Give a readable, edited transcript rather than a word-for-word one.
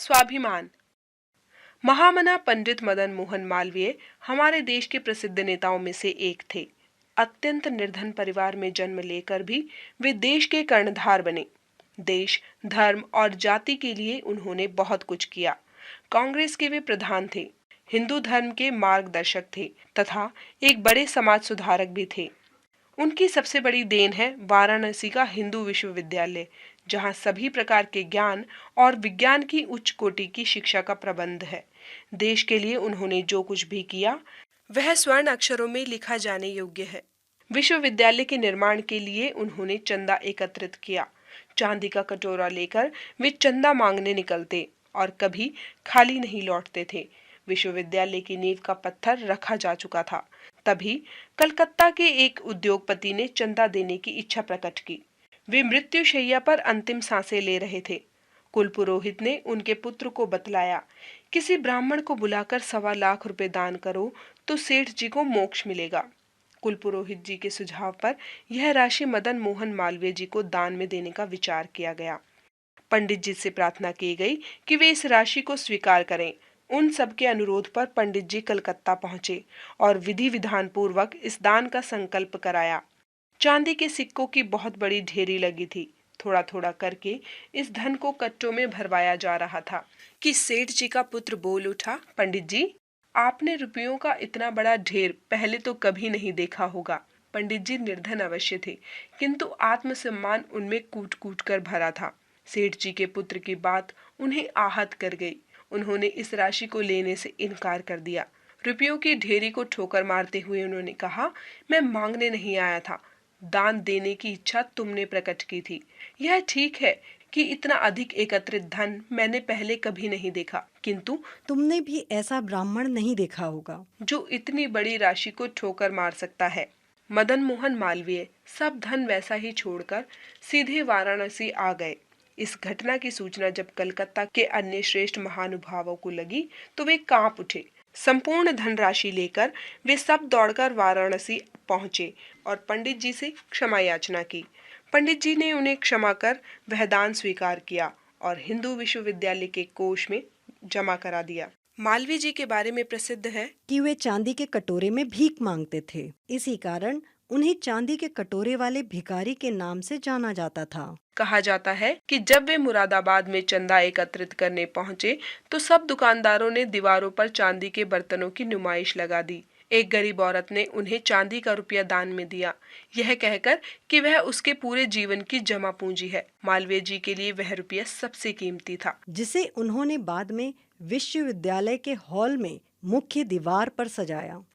स्वाभिमान। महामना पंडित मदन मोहन मालवीय हमारे देश के प्रसिद्ध नेताओं में से एक थे। अत्यंत निर्धन परिवार में जन्म लेकर भी वे देश के कर्णधार बने। देश, धर्म और जाति के लिए उन्होंने बहुत कुछ किया। कांग्रेस के वे प्रधान थे, हिंदू धर्म के मार्गदर्शक थे तथा एक बड़े समाज सुधारक भी थे। उनकी सबसे बड़ी देन है वाराणसी का हिंदू विश्वविद्यालय, जहां सभी प्रकार के ज्ञान और विज्ञान की उच्च कोटि की शिक्षा का प्रबंध है। देश के लिए उन्होंने जो कुछ भी किया वह स्वर्ण अक्षरों में लिखा जाने योग्य है। विश्वविद्यालय के निर्माण के लिए उन्होंने चंदा एकत्रित किया। चांदी का कटोरा लेकर वे चंदा मांगने निकलते और कभी खाली नहीं लौटते थे। विश्वविद्यालय की नींव का पत्थर रखा जा चुका था। तभी कलकत्ता के एक उद्योगपति ने चंदा देने की इच्छा प्रकट की। वे मृत्युशैया पर अंतिम सांसें ले रहे थे। कुलपुरोहित ने उनके पुत्र को बतलाया, किसी ब्राह्मण को बुलाकर 1.25 लाख रुपए दान करो तो सेठ जी को मोक्ष मिलेगा। कुलपुरोहित जी के सुझाव पर यह राशि मदन मोहन मालवीय जी को दान में देने का विचार किया गया। पंडित जी से प्रार्थना की गई कि वे इस राशि को स्वीकार करें। उन सबके अनुरोध पर पंडित जी कलकत्ता पहुंचे और विधि विधान पूर्वक इस दान का संकल्प कराया। चांदी के सिक्कों की बहुत बड़ी ढेरी लगी थी। थोड़ा थोड़ा करके इस धन को कट्टों में भरवाया जा रहा था कि सेठ जी का पुत्र बोल उठा, पंडित जी, आपने रुपयों का इतना बड़ा ढेर पहले तो कभी नहीं देखा होगा। पंडित जी निर्धन अवश्य थे, किंतु आत्मसम्मान उनमें कूट कूट कर भरा था। सेठ जी के पुत्र की बात उन्हें आहत कर गई। उन्होंने इस राशि को लेने से इनकार कर दिया। रुपयों की ढेरी को ठोकर मारते हुए उन्होंने कहा, मैं मांगने नहीं आया था, दान देने की इच्छा तुमने प्रकट की थी। यह ठीक है कि इतना अधिक एकत्रित धन मैंने पहले कभी नहीं देखा, किंतु तुमने भी ऐसा ब्राह्मण नहीं देखा होगा जो इतनी बड़ी राशि को ठोकर मार सकता है। मदन मोहन मालवीय सब धन वैसा ही छोड़कर सीधे वाराणसी आ गए। इस घटना की सूचना जब कलकत्ता के अन्य श्रेष्ठ महानुभावों को लगी तो वे कांप उठे। संपूर्ण धनराशि लेकर वे सब दौड़कर वाराणसी पहुंचे और पंडित जी से क्षमा याचना की। पंडित जी ने उन्हें क्षमा कर वह दान स्वीकार किया और हिंदू विश्वविद्यालय के कोष में जमा करा दिया। मालवीय जी के बारे में प्रसिद्ध है कि वे चांदी के कटोरे में भीख मांगते थे। इसी कारण उन्हें चांदी के कटोरे वाले भिखारी के नाम से जाना जाता था। कहा जाता है कि जब वे मुरादाबाद में चंदा एकत्रित करने पहुंचे तो सब दुकानदारों ने दीवारों पर चांदी के बर्तनों की नुमाइश लगा दी। एक गरीब औरत ने उन्हें चांदी का रुपया दान में दिया, यह कहकर कि वह उसके पूरे जीवन की जमा पूंजी है। मालवीय जी के लिए वह रुपया सबसे कीमती था, जिसे उन्होंने बाद में विश्वविद्यालय के हॉल में मुख्य दीवार पर सजाया।